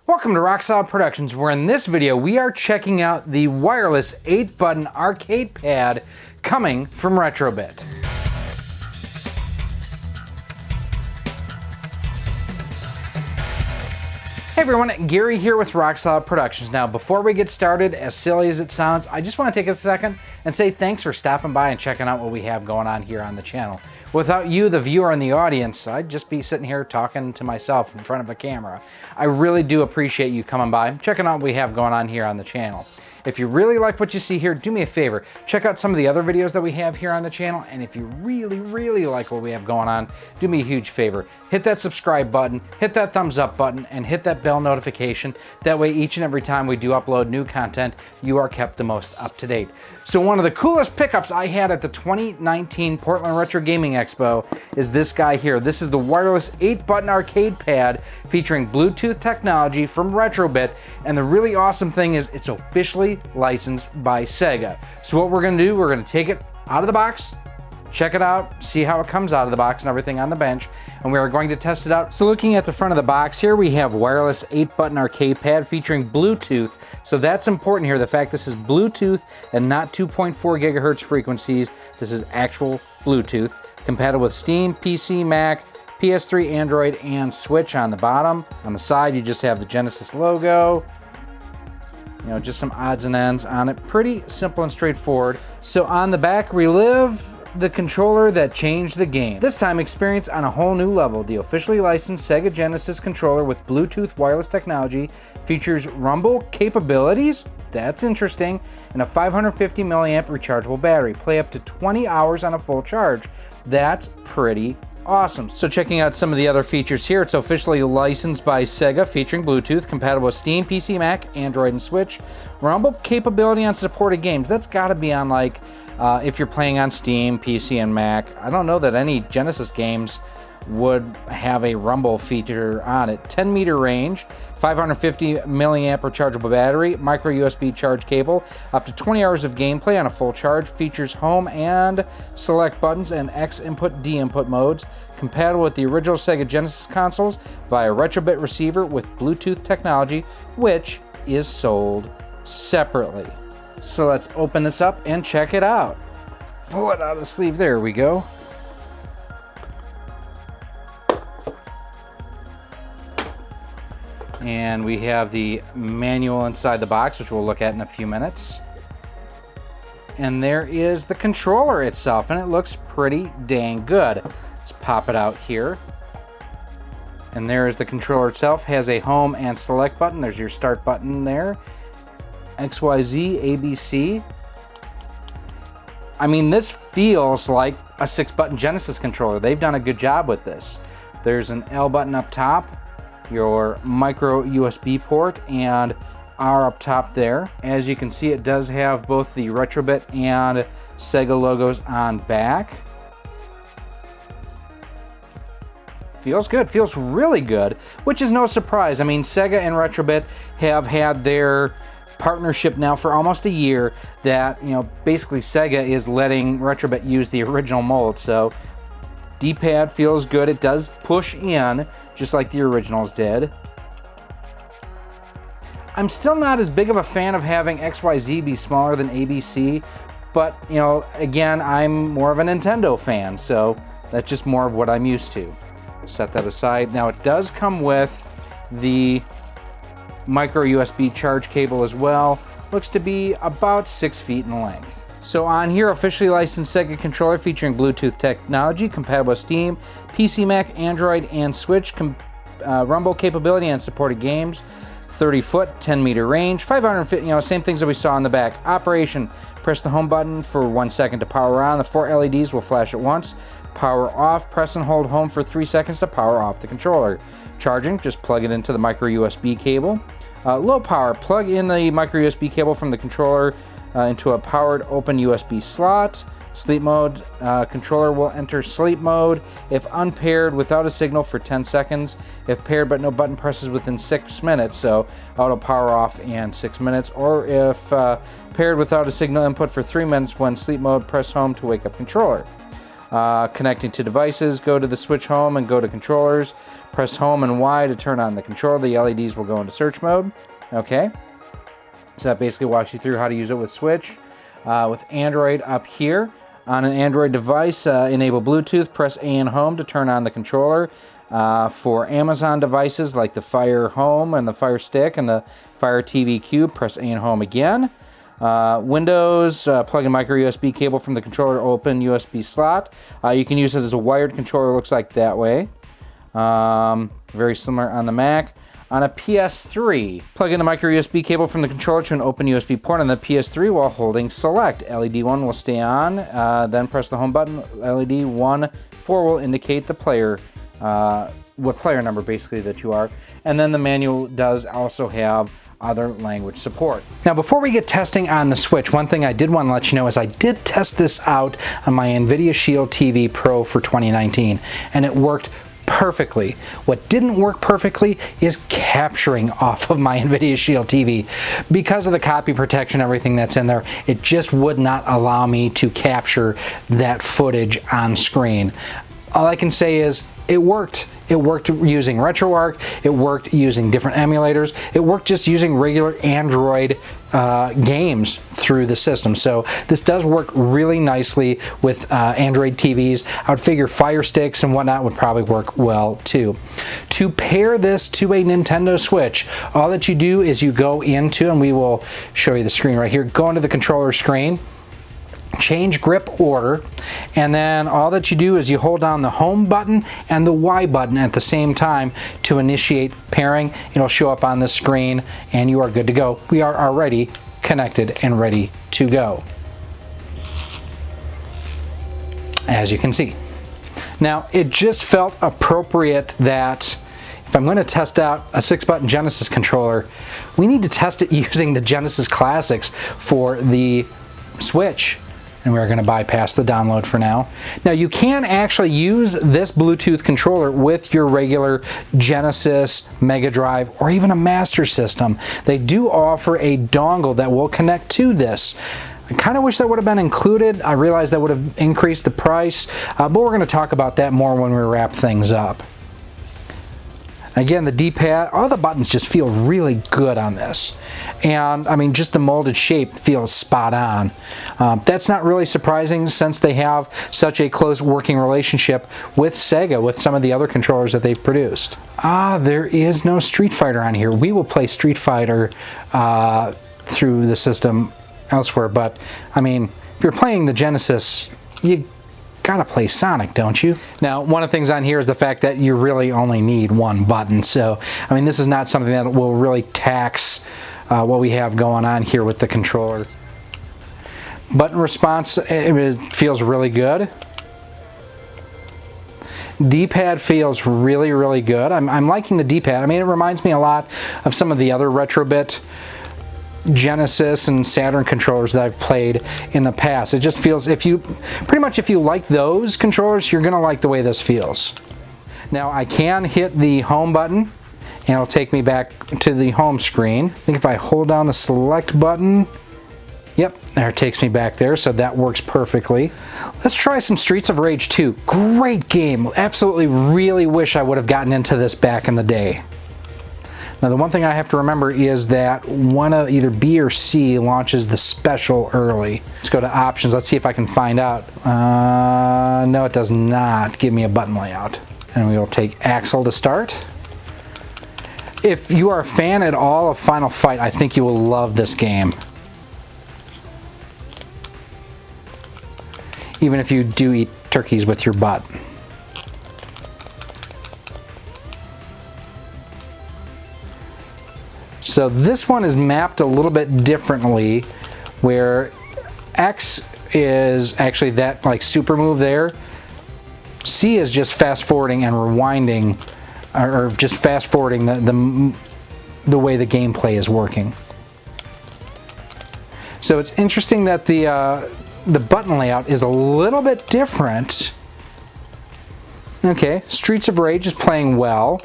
Welcome to Rocksolid Productions, where in this video we are checking out the wireless 8-button arcade pad coming from Retrobit. Hey everyone, Gary here with Rocksolid Productions. Now before we get started, as silly as it sounds, I just want to take a second and say thanks for stopping by and checking out what we have going on here on the channel. Without you, the viewer and the audience, I'd just be sitting here talking to myself in front of a camera. I really do appreciate you coming by, checking out what we have going on here on the channel. If you really like what you see here, do me a favor, check out some of the other videos that we have here on the channel, and if you really like what we have going on, do me a huge favor. Hit that subscribe button, hit that thumbs up button, and hit that bell notification. That way each and every time we do upload new content, you are kept the most up to date. So one of the coolest pickups I had at the 2019 Portland Retro Gaming Expo is this guy here. This is the wireless 8-button arcade pad featuring Bluetooth technology from Retrobit, and the really awesome thing is it's officially licensed by Sega. So what we're gonna do, we're gonna take it out of the box, check it out, see how it comes out of the box and everything on the bench, and we are going to test it out. So looking at the front of the box here, we have wireless 8-button arcade pad featuring Bluetooth. So that's important here, the fact this is Bluetooth and not 2.4 gigahertz frequencies. This is actual Bluetooth. Compatible with Steam, PC, Mac, PS3, Android, and Switch on the bottom. On the side, you just have the Genesis logo. You know, just some odds and ends on it. Pretty simple and straightforward. So on the back, relive the controller that changed the game. This time, experience on a whole new level. The officially licensed Sega Genesis controller with Bluetooth wireless technology features rumble capabilities. That's interesting. And a 550 milliamp rechargeable battery. Play up to 20 hours on a full charge. That's pretty awesome. So checking out some of the other features here, it's officially licensed by Sega, featuring Bluetooth, compatible with Steam, PC, Mac, Android, and Switch. Rumble capability on supported games. That's got to be on, like, if you're playing on Steam, PC, and Mac. I don't know that any Genesis games would have a rumble feature on it. 10-meter range, 550 milliamp rechargeable battery, micro USB charge cable, up to 20 hours of gameplay on a full charge, features home and select buttons and X input, D input modes, compatible with the original Sega Genesis consoles via Retrobit receiver with Bluetooth technology, which is sold separately. So let's open this up and check it out. Pull it out of the sleeve, there we go. And we have the manual inside the box, which we'll look at in a few minutes. And there is the controller itself, and it looks pretty dang good. Let's pop it out here. And there is the controller itself. Has a home and select button. There's your start button there. XYZ, ABC. I mean, this feels like a 6-button Genesis controller. They've done a good job with this. There's an L button up top, your micro USB port, and R up top there. As you can see, it does have both the Retrobit and Sega logos on back. Feels good, feels really good, which is no surprise. I mean, Sega and Retrobit have had their partnership now for almost a year that, you know, basically Sega is letting Retrobit use the original mold. So D-pad feels good. It does push in just like the originals did. I'm still not as big of a fan of having XYZ be smaller than ABC, but, you know, again, I'm more of a Nintendo fan, so that's just more of what I'm used to. Set that aside. Now, it does come with the micro USB charge cable as well. Looks to be about 6 feet in length. So on here, officially licensed Sega controller featuring Bluetooth technology, compatible with Steam, PC, Mac, Android, and Switch, rumble capability and supported games, 30-foot, 10-meter range, 550, you know, same things that we saw on the back. Operation, press the home button for 1 second to power on. The 4 LEDs will flash at once. Power off, press and hold home for 3 seconds to power off the controller. Charging, just plug it into the micro USB cable. Low power, plug in the micro USB cable from the controller into a powered open USB slot. Sleep mode, controller will enter sleep mode if unpaired without a signal for 10 seconds. If paired but no button presses within 6 minutes, so auto power off in 6 minutes. Or if paired without a signal input for 3 minutes when sleep mode, press home to wake up controller. Connecting to devices, go to the switch home and go to controllers. Press home and Y to turn on the controller. The LEDs will go into search mode. Okay. So that basically walks you through how to use it with Switch. With Android up here. On an Android device, enable Bluetooth, press A and home to turn on the controller. For Amazon devices like the Fire Home and the Fire Stick and the Fire TV Cube, press A and home again. Windows, plug in micro USB cable from the controller, open USB slot. You can use it as a wired controller, looks like that way. Very similar on the Mac. On a PS3, plug in the micro USB cable from the controller to an open USB port on the PS3 while holding select. LED 1 will stay on, then press the home button. LED 1 4 will indicate the player, what player number basically that you are. And then the manual does also have other language support. Now before we get testing on the Switch, one thing I did want to let you know is I did test this out on my nVidia Sheild TV Pro for 2019, and it worked perfectly. What didn't work perfectly is capturing off of my nVidia Sheild TV. Because of the copy protection, everything that's in there, it just would not allow me to capture that footage on screen. All I can say is it worked. It worked using RetroArch, it worked using different emulators, it worked just using regular Android games through the system. So this does work really nicely with Android TVs. I would figure Fire Sticks and whatnot would probably work well too. To pair this to a Nintendo Switch, all that you do is you go into, and we will show you the screen right here, go into the controller screen, change grip order, and then all that you do is you hold down the home button and the Y button at the same time to initiate pairing. It'll show up on the screen and you are good to go. We are already connected and ready to go, as you can see. Now it just felt appropriate that if I'm going to test out a 6-button Genesis controller, we need to test it using the Genesis Classics for the Switch. And we're going to bypass the download for now. Now you can actually use this Bluetooth controller with your regular Genesis, Mega Drive, or even a Master System. They do offer a dongle that will connect to this. I kind of wish that would have been included. I realize that would have increased the price, but we're going to talk about that more when we wrap things up. Again, the D-pad, all the buttons just feel really good on this. And, I mean, just the molded shape feels spot on. That's not really surprising since they have such a close working relationship with Sega, with some of the other controllers that they've produced. There is no Street Fighter on here. We will play Street Fighter through the system elsewhere, but, I mean, if you're playing the Genesis, you gotta play Sonic, don't you? Now, one of the things on here is the fact that you really only need one button. So, I mean, this is not something that will really tax what we have going on here with the controller. Button response, it feels really good. D-pad feels really, really good. I'm liking the D-pad. I mean, it reminds me a lot of some of the other Retrobit Genesis and Saturn controllers that I've played in the past. It just feels, if you like those controllers, you're gonna like the way this feels. Now I can hit the home button and it'll take me back to the home screen. I think if I hold down the select button, yep, there it takes me back there, so that works perfectly. Let's try some Streets of Rage 2. Great game. Absolutely really wish I would have gotten into this back in the day. Now the one thing I have to remember is that one of either B or C launches the special early. Let's go to options. Let's see if I can find out. No, it does not give me a button layout. And we will take Axel to start. If you are a fan at all of Final Fight, I think you will love this game. Even if you do eat turkeys with your butt. So this one is mapped a little bit differently, where X is actually that like super move there. C is just fast forwarding and rewinding, or just fast forwarding the way the gameplay is working. So it's interesting that the button layout is a little bit different. Okay, Streets of Rage is playing well.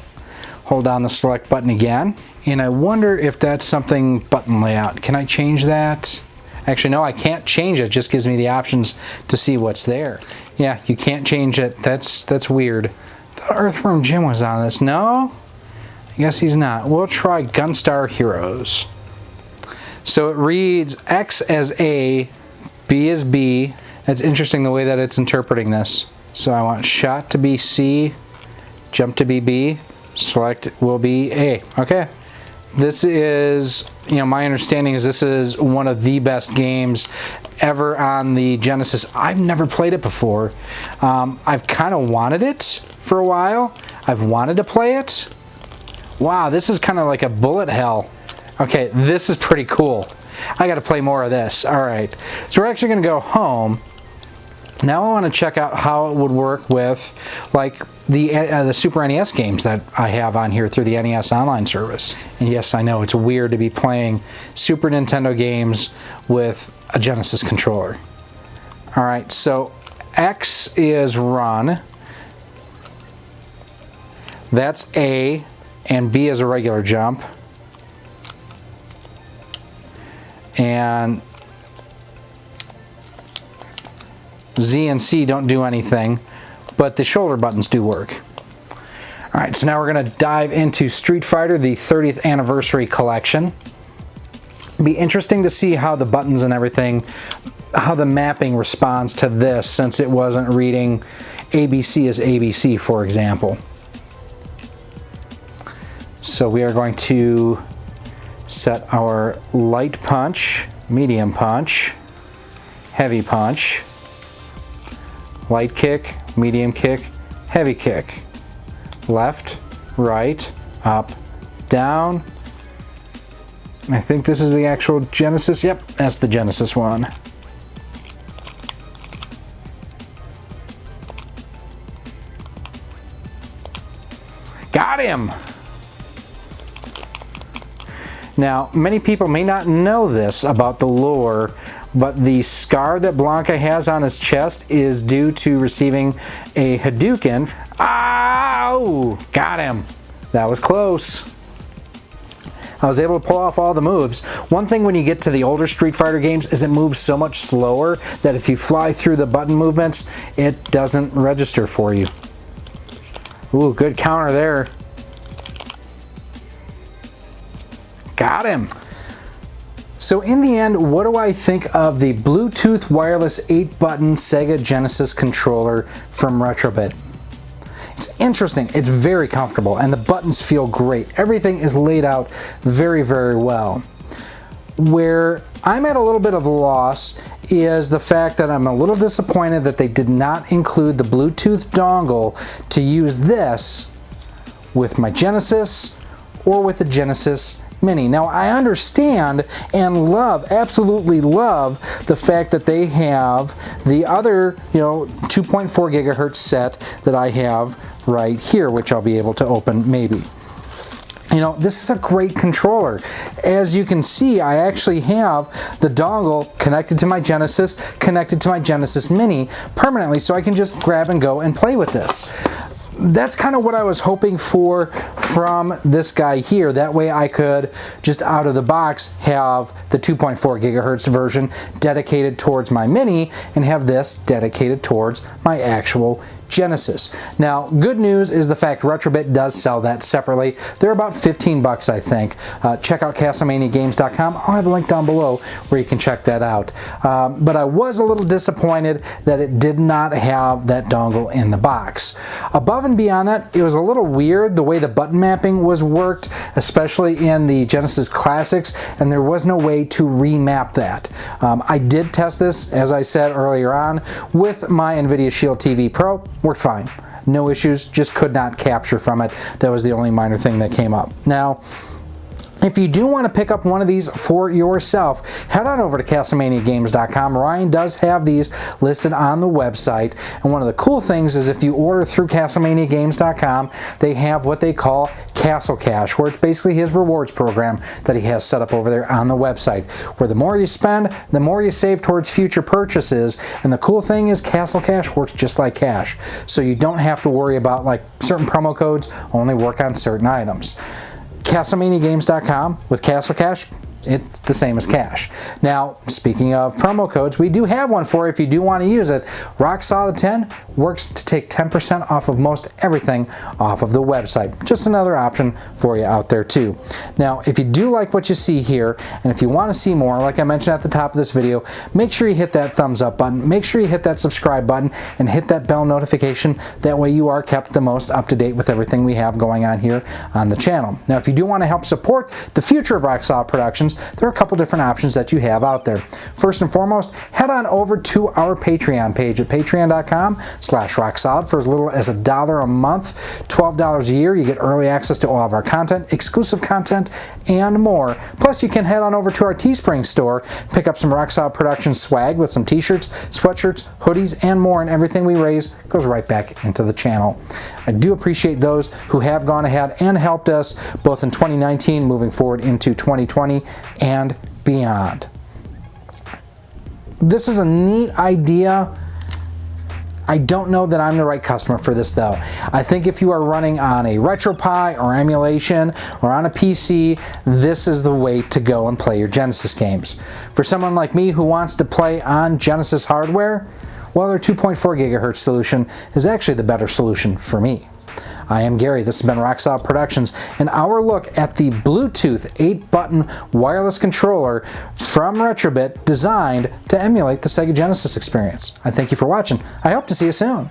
Hold down the select button again. And I wonder if that's something button layout. Can I change that? Actually, no, I can't change it. It just gives me the options to see what's there. Yeah, you can't change it. That's weird. I thought Earthworm Jim was on this. No? I guess he's not. We'll try Gunstar Heroes. So it reads X as A, B as B. That's interesting the way that it's interpreting this. So I want shot to be C, jump to be B, select will be A. Okay. This is, you know, my understanding is this is one of the best games ever on the Genesis. I've never played it before. I've kind of wanted it for a while. I've wanted to play it. Wow, this is kind of like a bullet hell. Okay, this is pretty cool. I got to play more of this. All right, so we're actually going to go home. Now I want to check out how it would work with like the Super NES games that I have on here through the NES online service. And yes, I know it's weird to be playing Super Nintendo games with a Genesis controller. All right, so X is run. That's A, and B is a regular jump. And Z and C don't do anything, but the shoulder buttons do work. All right, so now we're going to dive into Street Fighter, the 30th Anniversary Collection. It'd be interesting to see how the buttons and everything, how the mapping responds to this, since it wasn't reading ABC as ABC, for example. So we are going to set our light punch, medium punch, heavy punch, light kick, medium kick, heavy kick, left, right, up, down. I think this is the actual Genesis. Yep, that's the Genesis one. Got him! Now, many people may not know this about the lore, but the scar that Blanca has on his chest is due to receiving a Hadouken. Ow! Got him. That was close. I was able to pull off all the moves. One thing when you get to the older Street Fighter games is it moves so much slower that if you fly through the button movements, it doesn't register for you. Ooh, good counter there. Got him. So in the end, what do I think of the Bluetooth wireless 8-button Sega Genesis controller from Retrobit? It's interesting, it's very comfortable, and the buttons feel great. Everything is laid out very, very well. Where I'm at a little bit of a loss is the fact that I'm a little disappointed that they did not include the Bluetooth dongle to use this with my Genesis or with the Genesis Mini. Now I understand and love, absolutely love the fact that they have the other, 2.4 gigahertz set that I have right here, which I'll be able to open maybe. This is a great controller. As you can see, I actually have the dongle connected to my Genesis, connected to my Genesis Mini permanently, so I can just grab and go and play with this. That's kind of what I was hoping for from this guy here. That way I could just out of the box have the 2.4 gigahertz version dedicated towards my Mini and have this dedicated towards my actual Genesis. Now, good news is the fact Retrobit does sell that separately. They're about 15 bucks, I think. Check out CastleManiaGames.com. I'll have a link down below where you can check that out. But I was a little disappointed that it did not have that dongle in the box. Above and beyond that, it was a little weird the way the button mapping was worked, especially in the Genesis Classics, and there was no way to remap that. I did test this, as I said earlier on, with my nVidia Sheild TV Pro. Worked fine. No issues, just could not capture from it. That was the only minor thing that came up. Now, if you do want to pick up one of these for yourself, head on over to CastleManiaGames.com. Ryan does have these listed on the website. And one of the cool things is if you order through CastleManiaGames.com, they have what they call Castle Cash, where it's basically his rewards program that he has set up over there on the website, where the more you spend, the more you save towards future purchases. And the cool thing is Castle Cash works just like cash. So you don't have to worry about like certain promo codes only work on certain items. CastleManiaGames.com with Castle Cash, it's the same as cash. Now, speaking of promo codes, we do have one for you if you do want to use it. Rock Solid 10 works to take 10% off of most everything off of the website. Just another option for you out there too. Now, if you do like what you see here, and if you want to see more, like I mentioned at the top of this video, make sure you hit that thumbs up button, make sure you hit that subscribe button, and hit that bell notification. That way you are kept the most up to date with everything we have going on here on the channel. Now, if you do want to help support the future of Rock Solid Productions, there are a couple different options that you have out there. First and foremost, head on over to our Patreon page at patreon.com/rocksolid for as little as $1 a month, $12 a year. You get early access to all of our content, exclusive content, and more. Plus, you can head on over to our Teespring store, pick up some Rock Solid Productions swag with some t-shirts, sweatshirts, hoodies, and more, and everything we raise goes right back into the channel. I do appreciate those who have gone ahead and helped us both in 2019 moving forward into 2020 and beyond. This is a neat idea. I don't know that I'm the right customer for this though. I think if you are running on a RetroPie or emulation or on a PC, this is the way to go and play your Genesis games. For someone like me who wants to play on Genesis hardware, well, their 2.4 gigahertz solution is actually the better solution for me. I am Gary, this has been Rock Solid Productions, and our look at the Bluetooth 8-button wireless controller from Retrobit designed to emulate the Sega Genesis experience. I thank you for watching. I hope to see you soon.